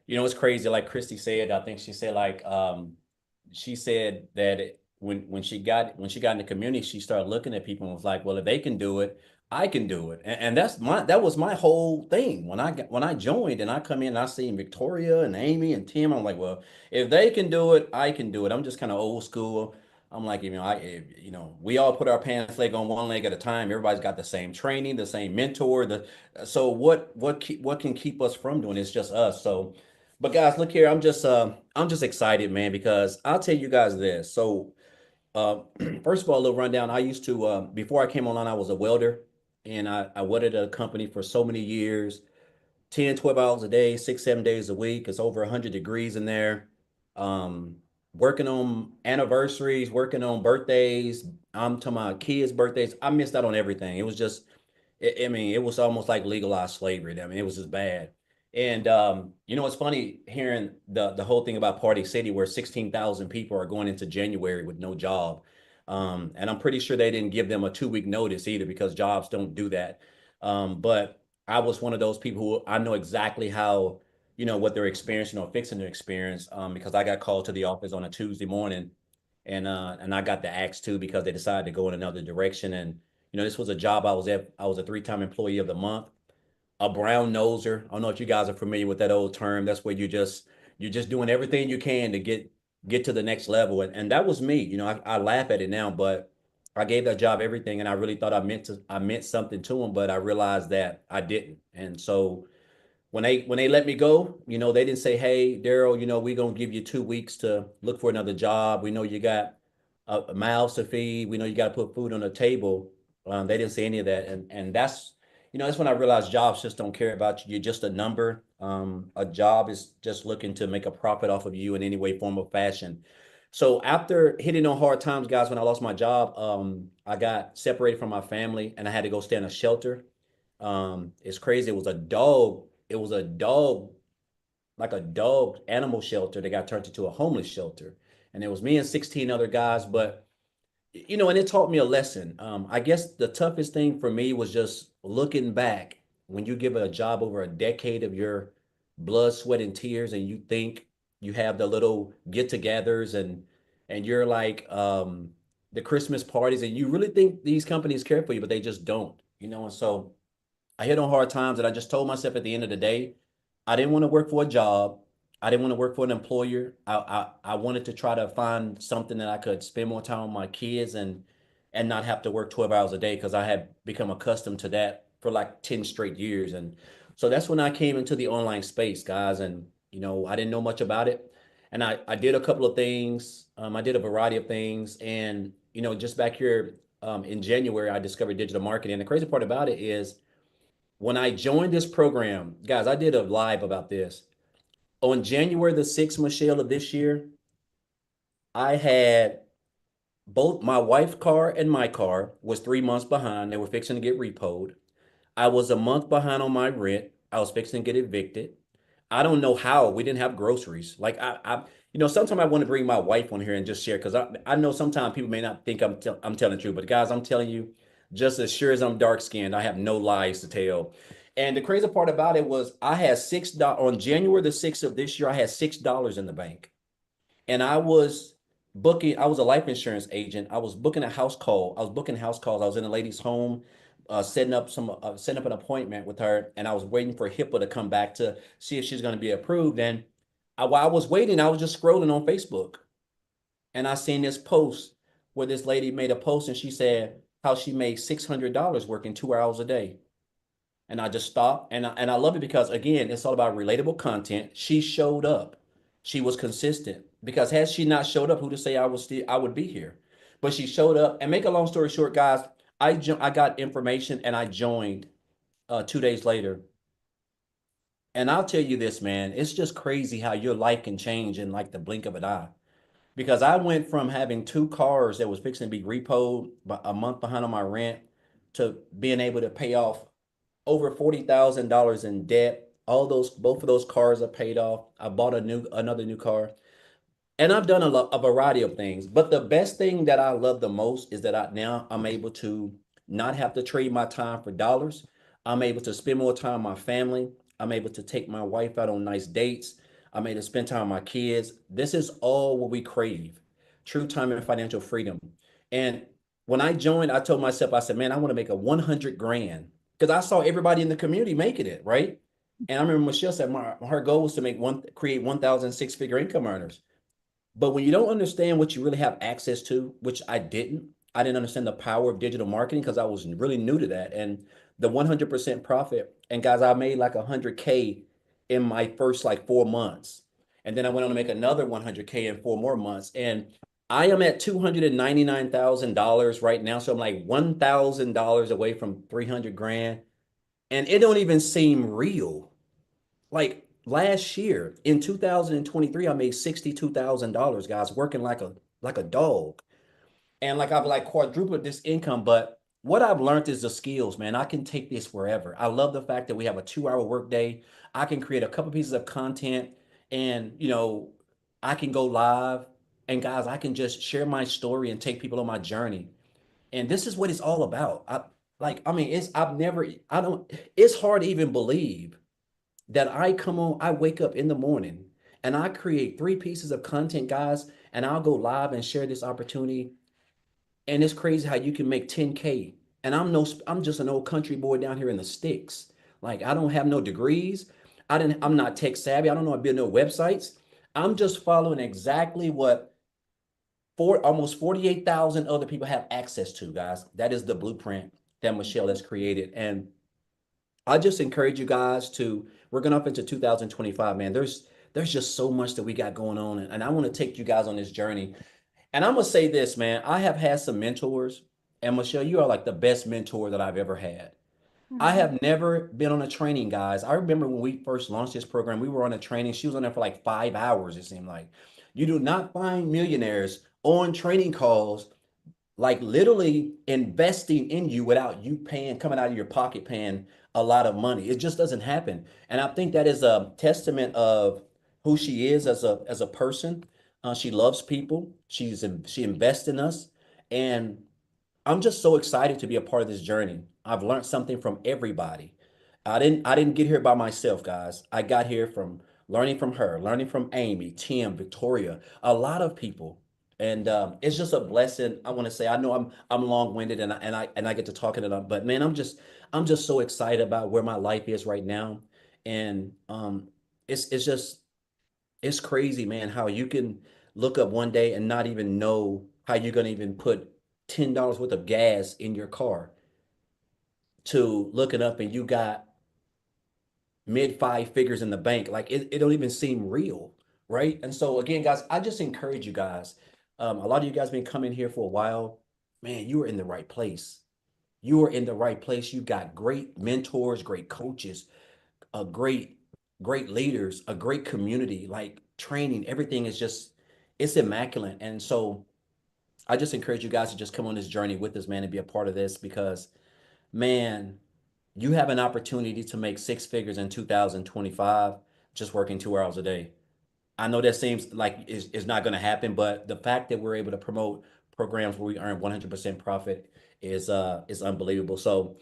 it's crazy. Like Christy said, I think she said she said that when she got in the community, she started looking at people and was like, well, if they can do it, I can do it. And that was my whole thing. When I joined and I come in and I see Victoria and Amy and Tim, I'm like, well, if they can do it, I can do it. I'm just kind of old school. I'm like, we all put our pants leg on one leg at a time. Everybody's got the same training, the same mentor. So what can keep us from doing it? It's just us. So, but guys, look here. I'm just excited, man, because I'll tell you guys this. So, first of all, a little rundown. I used to before I came online, I was a welder, and I welded at a company for so many years. 10, 12 hours a day, 6, 7 days a week. It's over 100 degrees in there. Um, Working on anniversaries, working on birthdays. I'm to my kids' birthdays. I missed out on everything. It was just, I mean, it was almost like legalized slavery. I mean, it was just bad. And it's funny hearing the whole thing about Party City, where 16,000 people are going into January with no job. And I'm pretty sure they didn't give them a 2 week notice either, because jobs don't do that. But I was one of those people who I know exactly how, what they're experiencing or fixing to experience, because I got called to the office on a Tuesday morning, and I got the axe too, because they decided to go in another direction. And this was a job I was at. I was a 3-time employee of the month, a brown noser. I don't know if you guys are familiar with that old term. That's where you're just doing everything you can to get to the next level. And that was me. I laugh at it now, but I gave that job everything, and I really thought I meant something to them, but I realized that I didn't. And so when they let me go, they didn't say, hey, Daryl, we're gonna give you 2 weeks to look for another job. We know you got a mouths to feed. We know you got to put food on the table. They didn't say any of that, and that's when I realized jobs just don't care about you. You're just a number. A job is just looking to make a profit off of you in any way, form, or fashion. So after hitting on hard times, guys, when I lost my job, I got separated from my family and I had to go stay in a shelter. It's crazy. It was a dog. Like a dog animal shelter that got turned into a homeless shelter. And it was me and 16 other guys. But, and it taught me a lesson. I guess the toughest thing for me was just looking back when you give a job over a decade of your blood, sweat, and tears, and you think you have the little get togethers and and you're like the Christmas parties, and you really think these companies care for you, but they just don't, you know. And so I hit on hard times, and I just told myself at the end of the day, I didn't want to work for a job. I didn't want to work for an employer. I wanted to try to find something that I could spend more time with my kids and not have to work 12 hours a day, because I had become accustomed to that for like 10 straight years. And so that's when I came into the online space, guys. And, you know, I didn't know much about it. And I did a couple of things. I did a variety of things. And, you know, just back here in January, I discovered digital marketing. And the crazy part about it is when I joined this program, guys, I did a live about this. On January the 6th, Michelle, of this year, I had both my wife's car and my car was 3 months behind. They were fixing to get repoed. I was a month behind on my rent. I was fixing to get evicted. I don't know how we didn't have groceries. Like you know, sometimes I want to bring my wife on here and just share, because I know sometimes people may not think I'm telling the truth, but guys, I'm telling you, just as sure as I'm dark skinned, I have no lies to tell. And the crazy part about it was I had $6 on January the 6th of this year. I had $6 in the bank, and I was a life insurance agent. I was booking a house call. I was booking house calls. I was in a lady's home, setting up an appointment with her, and I was waiting for HIPAA to come back to see if she's going to be approved. And while I was waiting, I was just scrolling on Facebook, and I seen this post where this lady made a post, and she said how she made $600 working 2 hours a day. And I just stopped, and I love it because, again, it's all about relatable content. She showed up. She was consistent, because had she not showed up, who to say I would be here? But she showed up. And make a long story short, guys, I got information and I joined 2 days later. And I'll tell you this, man, it's just crazy how your life can change in like the blink of an eye. Because I went from having two cars that was fixing to be repoed, a month behind on my rent, to being able to pay off over $40,000 in debt. Both of those cars are paid off. I bought another new car. And I've done a variety of things, but the best thing that I love the most is that I'm able to not have to trade my time for dollars. I'm able to spend more time with my family. I'm able to take my wife out on nice dates. I'm able to spend time with my kids. This is all what we crave: true time and financial freedom. And when I joined, I told myself, I said, man, I want to make a 100 grand, because I saw everybody in the community making it, right? And I remember Michelle said her goal was to create 1,000 six-figure income earners. But when you don't understand what you really have access to, which I didn't understand the power of digital marketing, because I was really new to that. And the 100% profit. And guys, I made like 100K in my first like 4 months. And then I went on to make another 100K in 4 more months. And I am at $299,000 right now. So I'm like $1,000 away from 300 grand. And it don't even seem real. Like last year in 2023, I made $62,000, guys, working like a dog. And like I've like quadrupled this income. But what I've learned is the skills, man. I can take this wherever. I love the fact that we have a 2 hour workday. I can create a couple pieces of content, and I can go live. And guys, I can just share my story and take people on my journey. And this is what it's all about. It's hard to even believe that I wake up in the morning and I create 3 pieces of content, guys, and I'll go live and share this opportunity. And it's crazy how you can make 10K. And I'm just an old country boy down here in the sticks. Like, I don't have no degrees. I'm not tech savvy. I don't know how to build no websites. I'm just following exactly what almost 48,000 other people have access to, guys. That is the blueprint that Michelle has created. And I just encourage you guys we're going up into 2025, man. There's just so much that we got going on. And I want to take you guys on this journey. And I'm going to say this, man. I have had some mentors, and Michelle, you are like the best mentor that I've ever had. I have never been on a training, guys. I remember when we first launched this program, we were on a training. She was on there for like 5 hours, it seemed like. You do not find millionaires on training calls, like literally investing in you without you coming out of your pocket, paying a lot of money. It just doesn't happen. And I think that is a testament of who she is as a person. She loves people. She invests in us. And I'm just so excited to be a part of this journey. I've learned something from everybody. I didn't get here by myself, guys. I got here from learning from her, learning from Amy, Tim, Victoria, a lot of people. And it's just a blessing. I want to say, I know I'm long-winded and I get to talking it up, but man, I'm just so excited about where my life is right now. And it's crazy, man, how you can look up one day and not even know how you're gonna even put $10 worth of gas in your car, to looking up and you got mid five figures in the bank. Like it don't even seem real, right? And so again, guys, I just encourage you guys. A lot of you guys been coming here for a while. Man, you are in the right place. You are in the right place. You got great mentors, great coaches, a great leaders, a great community, like training. Everything is just, it's immaculate. And so I just encourage you guys to just come on this journey with us, man, and be a part of this, because man, you have an opportunity to make six figures in 2025 just working 2 hours a day. I know that seems like is not going to happen, but the fact that we're able to promote programs where we earn 100% profit is unbelievable. So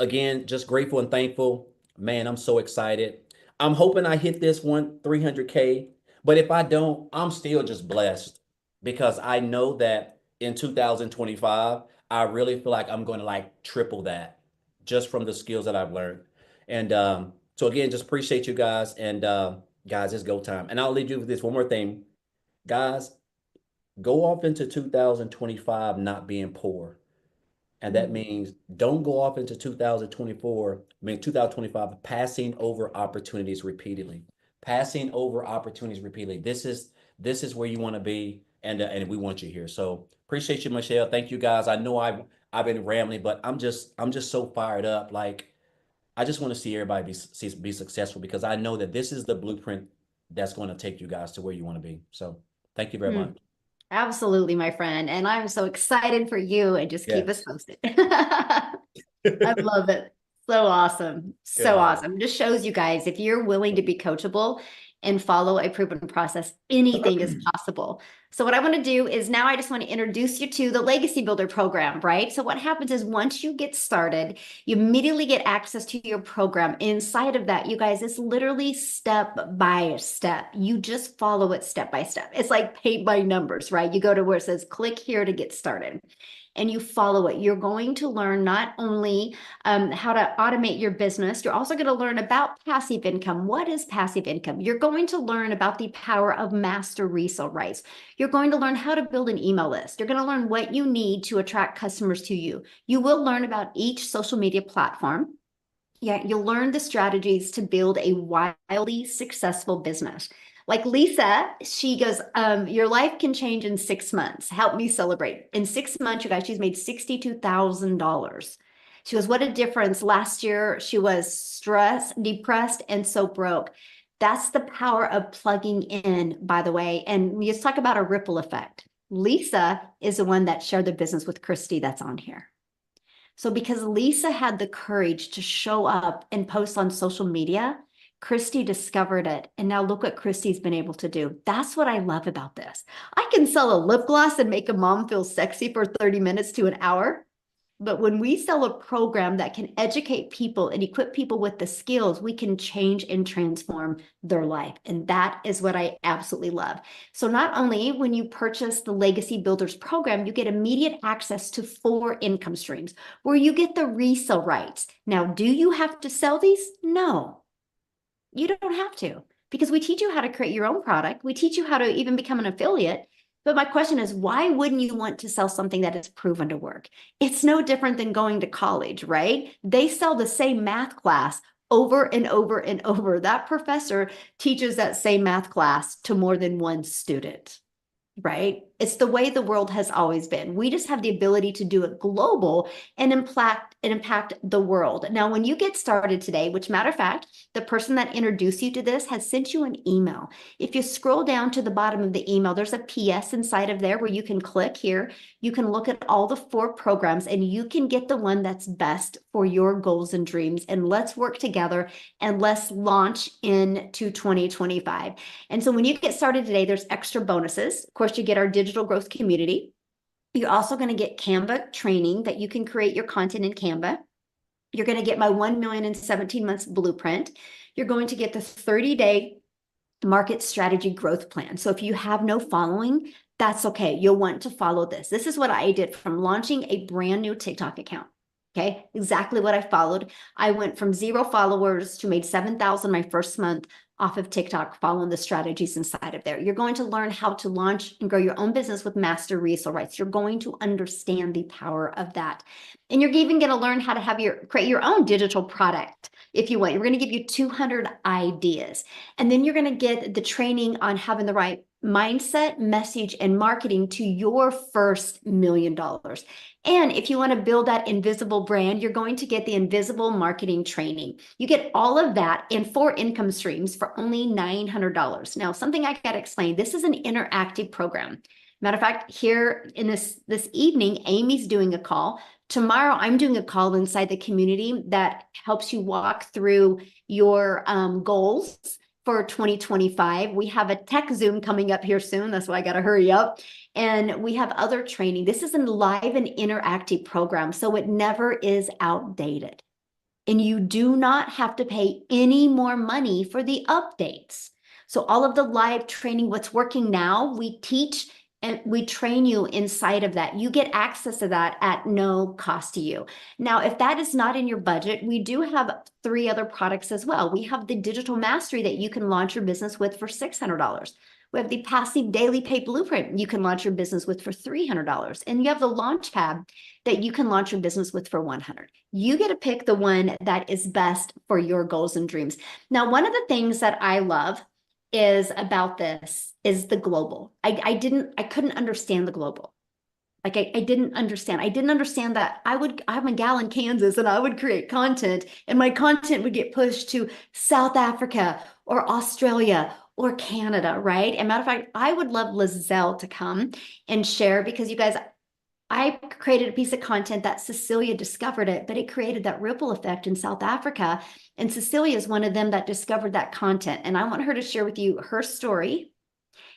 again, just grateful and thankful. Man, I'm so excited. I'm hoping I hit this one 300K, but if I don't, I'm still just blessed, because I know that in 2025, I really feel like I'm going to like triple that just from the skills that I've learned. And so again, just appreciate you guys. And guys, it's go time. And I'll leave you with this one more thing. Guys, go off into 2025 not being poor. And that means don't go off into 2025 passing over opportunities repeatedly. Passing over opportunities repeatedly. This is where you want to be, and we want you here. So appreciate you, Michelle. Thank you, guys. I know I've been rambling, but I'm just so fired up. Like, I just want to see everybody be successful, because I know that this is the blueprint that's going to take you guys to where you want to be. So thank you very Hmm. much. Absolutely, my friend. And I'm so excited for you, and just keep us Yes. posted. I love it. So awesome. So Yeah. awesome. Just shows you guys, if you're willing to be coachable and follow a proven process, anything is possible. So what I want to do is, now I just want to introduce you to the Legacy Builder program, right? So what happens is, once you get started, you immediately get access to your program. Inside of that, you guys, it's literally step by step. You just follow it step by step. It's like paint by numbers, right? You go to where it says click here to get started, and you follow it. You're going to learn not only how to automate your business, you're also going to learn about passive income. What is passive income? You're going to learn about the power of master resale rights. You're going to learn how to build an email list. You're going to learn what you need to attract customers to you. You will learn about each social media platform. Yeah, you'll learn the strategies to build a wildly successful business. Like Lisa, she goes, your life can change in 6 months. Help me celebrate. In 6 months, you guys, she's made $62,000. She goes, what a difference. Last year, she was stressed, depressed, and so broke. That's the power of plugging in, by the way. And we just talk about a ripple effect. Lisa is the one that shared the business with Christy that's on here. So because Lisa had the courage to show up and post on social media, Christy discovered it. And now look what Christy's been able to do. That's what I love about this. I can sell a lip gloss and make a mom feel sexy for 30 minutes to an hour. But when we sell a program that can educate people and equip people with the skills, we can change and transform their life. And that is what I absolutely love. So not only when you purchase the Legacy Builders program, you get immediate access to 4 income streams where you get the resale rights. Now, do you have to sell these? No, you don't have to, because we teach you how to create your own product. We teach you how to even become an affiliate. But my question is, why wouldn't you want to sell something that is proven to work? It's no different than going to college, right? They sell the same math class over and over and over. That professor teaches that same math class to more than one student, right? It's the way the world has always been. We just have the ability to do it global and impact the world. Now, when you get started today, which matter of fact, the person that introduced you to this has sent you an email. If you scroll down to the bottom of the email, there's a PS inside of there where you can click here. You can look at all the 4 programs, and you can get the one that's best for your goals and dreams. And let's work together, and let's launch into 2025. And so when you get started today, there's extra bonuses. Of course, you get our digital growth community. You're also going to get Canva training that you can create your content in Canva. You're going to get my 1 million in 17 months blueprint. You're going to get the 30-day market strategy growth plan. So if you have no following, that's okay. You'll want to follow this. This is what I did from launching a brand new TikTok account. Okay, exactly what I followed. I went from 0 followers to made 7,000 my first month off of TikTok, following the strategies inside of there. You're going to learn how to launch and grow your own business with master resale rights. You're going to understand the power of that. And you're even going to learn how to create your own digital product if you want. We're going to give you 200 ideas. And then you're going to get the training on having the right mindset, message, and marketing to your first $1 million. And if you want to build that invisible brand, you're going to get the invisible marketing training. You get all of that in 4 income streams for only $900. Now, something I got to explain, this is an interactive program. Matter of fact, here in this evening, Amy's doing a call. Tomorrow, I'm doing a call inside the community that helps you walk through your goals for 2025. We have a tech Zoom coming up here soon. That's why I got to hurry up. And we have other training. This is a live and interactive program, so it never is outdated. And you do not have to pay any more money for the updates. So all of the live training, what's working now, we teach and we train you inside of that. You get access to that at no cost to you. Now, if that is not in your budget, we do have 3 other products as well. We have the digital mastery that you can launch your business with for $600. We have the passive daily pay blueprint you can launch your business with for $300. And you have the launch pad that you can launch your business with for $100. You get to pick the one that is best for your goals and dreams. Now, one of the things that I love is about this is the global. I couldn't understand the global. Like I didn't understand. I didn't understand that I'm a gal in Kansas and I would create content and my content would get pushed to South Africa or Australia or Canada, right? And matter of fact, I would love Lizelle to come and share, because you guys, I created a piece of content that Cecilia discovered it, but it created that ripple effect in South Africa. And Cecilia is one of them that discovered that content. And I want her to share with you her story,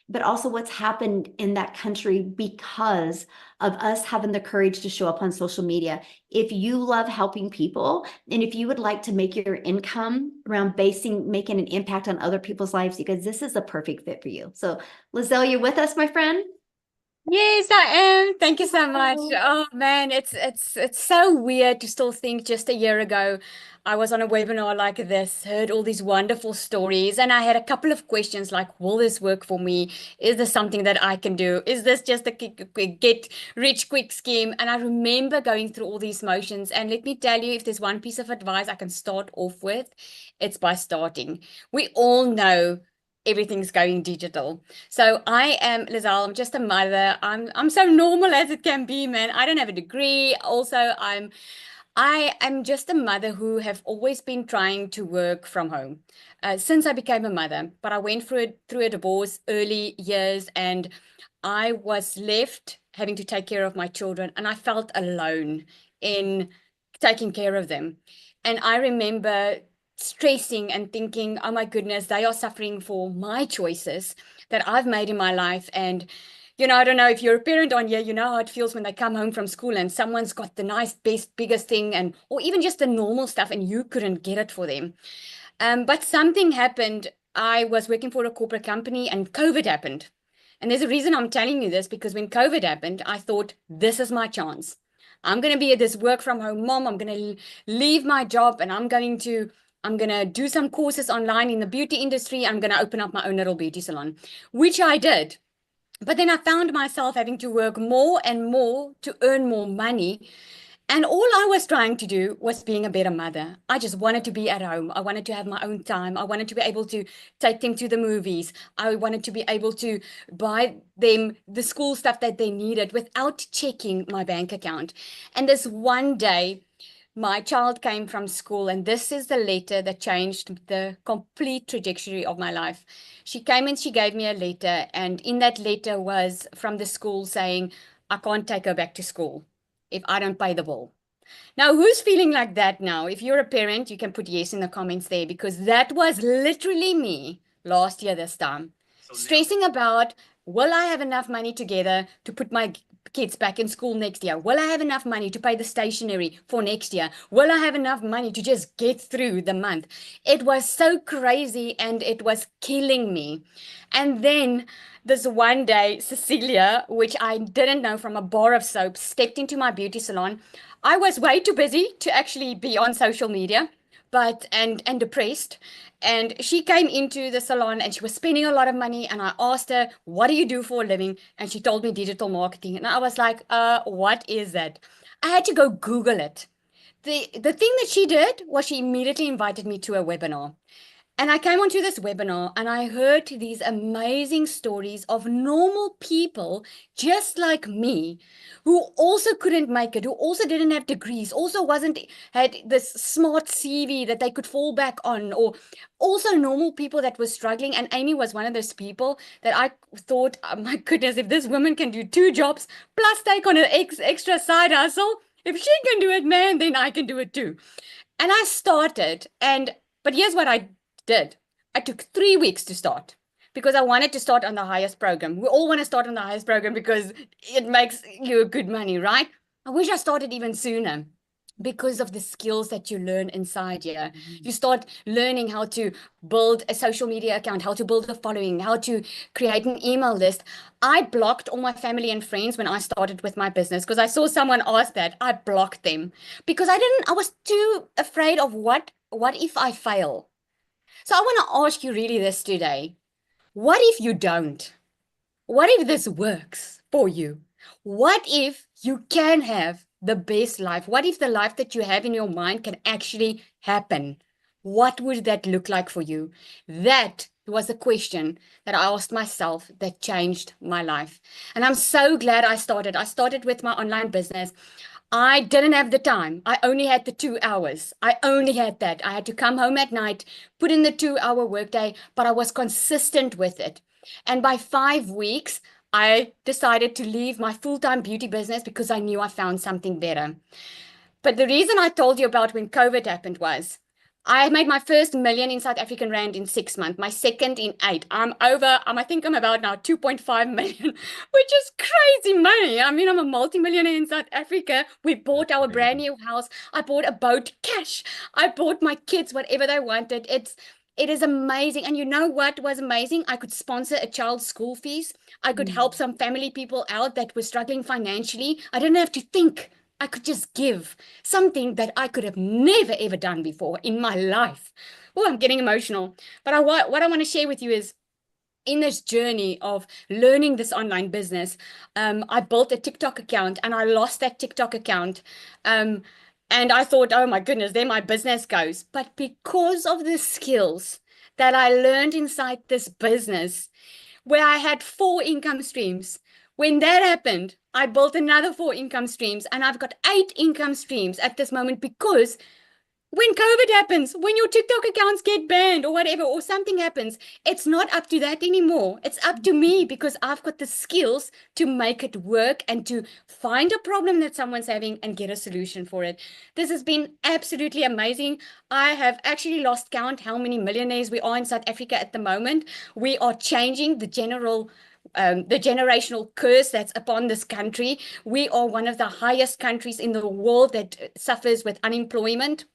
but also what's happened in that country because of us having the courage to show up on social media. If you love helping people, and if you would like to make your income around making an impact on other people's lives, because this is a perfect fit for you. So Lizelle, you're with us, my friend? Yes, I am. Thank you so much. Oh man, it's so weird to still think just a year ago I was on a webinar like this, heard all these wonderful stories, and I had a couple of questions like, will this work for me? Is this something that I can do? Is this just a get rich quick scheme? And I remember going through all these motions, and let me tell you, if there's one piece of advice I can start off with, it's by starting. We all know everything's going digital. So I am Lizelle. I'm just a mother. I'm so normal as it can be, man. I don't have a degree. Also, I am just a mother who have always been trying to work from home since I became a mother. But I went through a divorce early years, and I was left having to take care of my children, and I felt alone in taking care of them. And I remember stressing and thinking, oh my goodness, they are suffering for my choices that I've made in my life. And you know, I don't know if you're a parent on here, you know how it feels when they come home from school and someone's got the nice, best, biggest thing, and or even just the normal stuff, and you couldn't get it for them. But something happened. I was working for a corporate company and COVID happened. And there's a reason I'm telling you this, because when COVID happened, I thought, this is my chance. I'm going to be this work from home mom. I'm going to leave my job, and I'm going to do some courses online in the beauty industry. I'm going to open up my own little beauty salon, which I did. But then I found myself having to work more and more to earn more money. And all I was trying to do was being a better mother. I just wanted to be at home. I wanted to have my own time. I wanted to be able to take them to the movies. I wanted to be able to buy them the school stuff that they needed without checking my bank account. And this one day, my child came from school, and this is the letter that changed the complete trajectory of my life. She came and she gave me a letter, and in that letter was from the school saying, I can't take her back to school if I don't pay the bill. Now, who's feeling like that now? If you're a parent, you can put yes in the comments there, because that was literally me last year this time. Stressing about, will I have enough money together to put my kids back in school next year? Will I have enough money to pay the stationery for next year? Will I have enough money to just get through the month? It was so crazy and it was killing me. And then this one day, Cecilia, which I didn't know from a bar of soap, stepped into my beauty salon. I was way too busy to actually be on social media, but and depressed. And she came into the salon and she was spending a lot of money. And I asked her, what do you do for a living? And she told me digital marketing. And I was like, what is that? I had to go Google it. The thing that she did was she immediately invited me to a webinar. And I came onto this webinar and I heard these amazing stories of normal people just like me who also couldn't make it, who also didn't have degrees, also had this smart CV that they could fall back on, or also normal people that were struggling. And Amy was one of those people that I thought, oh my goodness, if this woman can do 2 jobs plus take on an extra side hustle, if she can do it, man, then I can do it too. And I started, but here's what I did. I took 3 weeks to start because I wanted to start on the highest program. We all want to start on the highest program because it makes you good money, right? I wish I started even sooner because of the skills that you learn inside here. You start learning how to build a social media account, how to build a following, how to create an email list. I blocked all my family and friends when I started with my business because I saw someone ask that. I blocked them because I was too afraid of what if I fail? So I want to ask you really this today. What if you don't? What if this works for you? What if you can have the best life? What if the life that you have in your mind can actually happen? What would that look like for you? That was a question that I asked myself that changed my life. And I'm so glad I started. I started with my online business. I didn't have the time. I only had the 2 hours. I only had that. I had to come home at night, put in the 2-hour workday, but I was consistent with it. And by 5 weeks, I decided to leave my full-time beauty business because I knew I found something better. But the reason I told you about when COVID happened was I made my first million in South African rand in 6 months, my second in 8. I think I'm about now 2.5 million, which is crazy money. I mean, I'm a multimillionaire in South Africa. We bought our brand new house. I bought a boat cash. I bought my kids whatever they wanted. It is amazing. And you know what was amazing? I could sponsor a child's school fees. I could help some family people out that were struggling financially. I didn't have to think. I could just give something that I could have never, ever done before in my life. Oh, I'm getting emotional. But what I want to share with you is in this journey of learning this online business, I built a TikTok account and I lost that TikTok account. And I thought, oh my goodness, there my business goes. But because of the skills that I learned inside this business, where I had 4 income streams, when that happened, I built another 4 income streams and I've got 8 income streams at this moment because when COVID happens, when your TikTok accounts get banned or whatever, or something happens, it's not up to that anymore. It's up to me because I've got the skills to make it work and to find a problem that someone's having and get a solution for it. This has been absolutely amazing. I have actually lost count how many millionaires we are in South Africa at the moment. We are changing the generational curse that's upon this country. We are one of the highest countries in the world that suffers with unemployment.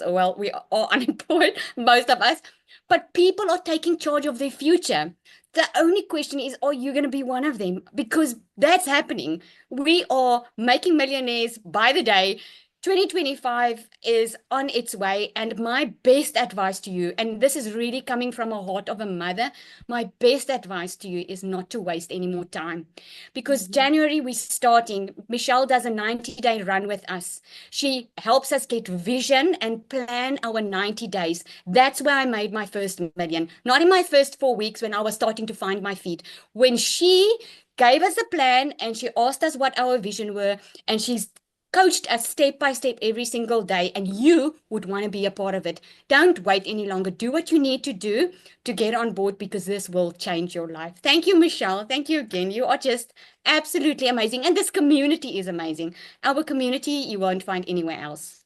Well, we are unemployed, most of us, but people are taking charge of their future. The only question is, are you going to be one of them? Because that's happening. We are making millionaires by the day. 2025 is on its way, and my best advice to you, and this is really coming from a heart of a mother, my best advice to you is not to waste any more time. Because January we're starting, Michelle does a 90-day run with us. She helps us get vision and plan our 90 days. That's where I made my first million. Not in my first 4 weeks when I was starting to find my feet. When she gave us a plan and she asked us what our vision were, and she's coached us step by step every single day, and you would want to be a part of it. Don't wait any longer. Do what you need to do to get on board, because this will change your life. Thank you, Michelle. Thank you again. You are just absolutely amazing. And this community is amazing. Our community you won't find anywhere else.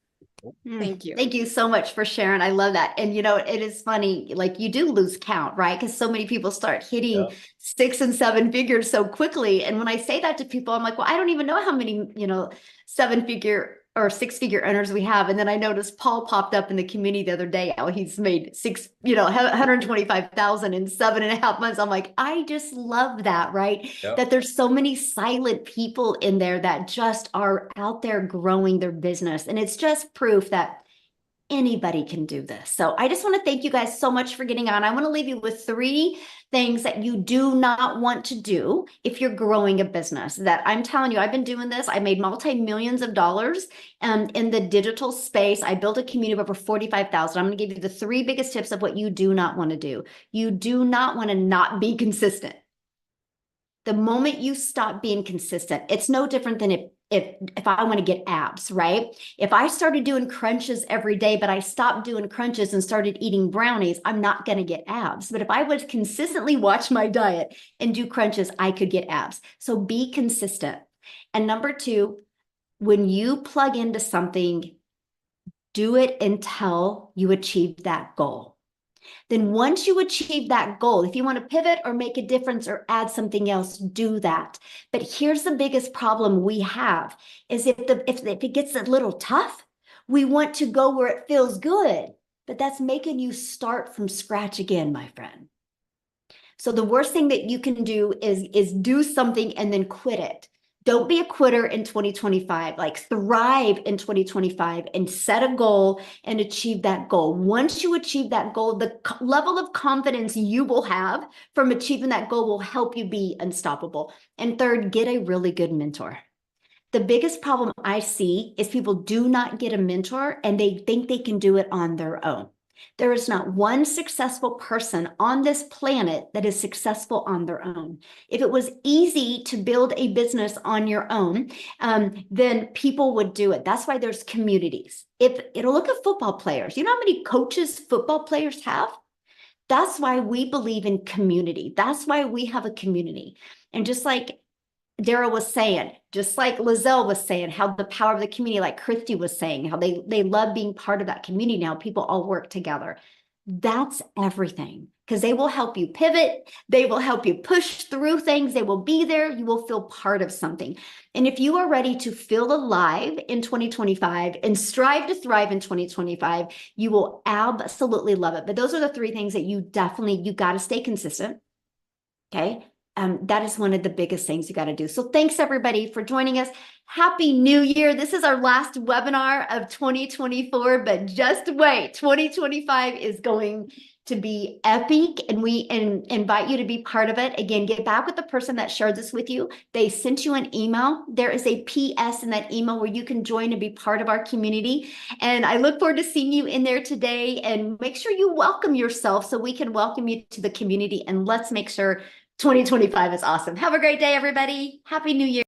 Thank you. Thank you so much for sharing. I love that. And it is funny, like you do lose count, right? Because so many people start hitting Yeah. 6 and 7 figures so quickly. And when I say that to people, I'm like, well, I don't even know how many, 7-figure or 6-figure earners we have. And then I noticed Paul popped up in the community the other day. How he's made 125,000 in 7.5 months. I'm like, I just love that, right? Yep. That there's so many silent people in there that just are out there growing their business. And it's just proof that anybody can do this. So I just want to thank you guys so much for getting on. I want to leave you with 3 things that you do not want to do if you're growing a business. That I'm telling you, I've been doing this. I made multi-millions of dollars in the digital space. I built a community of over 45,000. I'm going to give you the 3 biggest tips of what you do not want to do. You do not want to not be consistent. The moment you stop being consistent, it's no different than if I want to get abs, right? If I started doing crunches every day, but I stopped doing crunches and started eating brownies, I'm not going to get abs. But if I would consistently watch my diet and do crunches, I could get abs. So be consistent. And number 2, when you plug into something, do it until you achieve that goal. Then once you achieve that goal, if you want to pivot or make a difference or add something else, do that. But here's the biggest problem we have is if it gets a little tough, we want to go where it feels good, but that's making you start from scratch again, my friend. So the worst thing that you can do is do something and then quit it. Don't be a quitter in 2025, like thrive in 2025 and set a goal and achieve that goal. Once you achieve that goal, the level of confidence you will have from achieving that goal will help you be unstoppable. And 3rd, get a really good mentor. The biggest problem I see is people do not get a mentor and they think they can do it on their own. There is not one successful person on this planet that is successful on their own. If it was easy to build a business on your own, then people would do it. That's why there's communities. If it'll look at football players, you know how many coaches football players have? That's why we believe in community. That's why we have a community. And just like Dara was saying, just like Lizelle was saying, how the power of the community, like Christy was saying, how they love being part of that community now. People all work together. That's everything because they will help you pivot. They will help you push through things. They will be there. You will feel part of something. And if you are ready to feel alive in 2025 and strive to thrive in 2025, you will absolutely love it. But those are the 3 things that you got to stay consistent. Okay. That is one of the biggest things you got to do. So thanks everybody for joining us. Happy New Year. This is our last webinar of 2024, but just wait, 2025 is going to be epic and we invite you to be part of it. Again, get back with the person that shared this with you. They sent you an email. There is a PS in that email where you can join and be part of our community. And I look forward to seeing you in there today and make sure you welcome yourself so we can welcome you to the community and let's make sure 2025 is awesome. Have a great day, everybody. Happy New Year.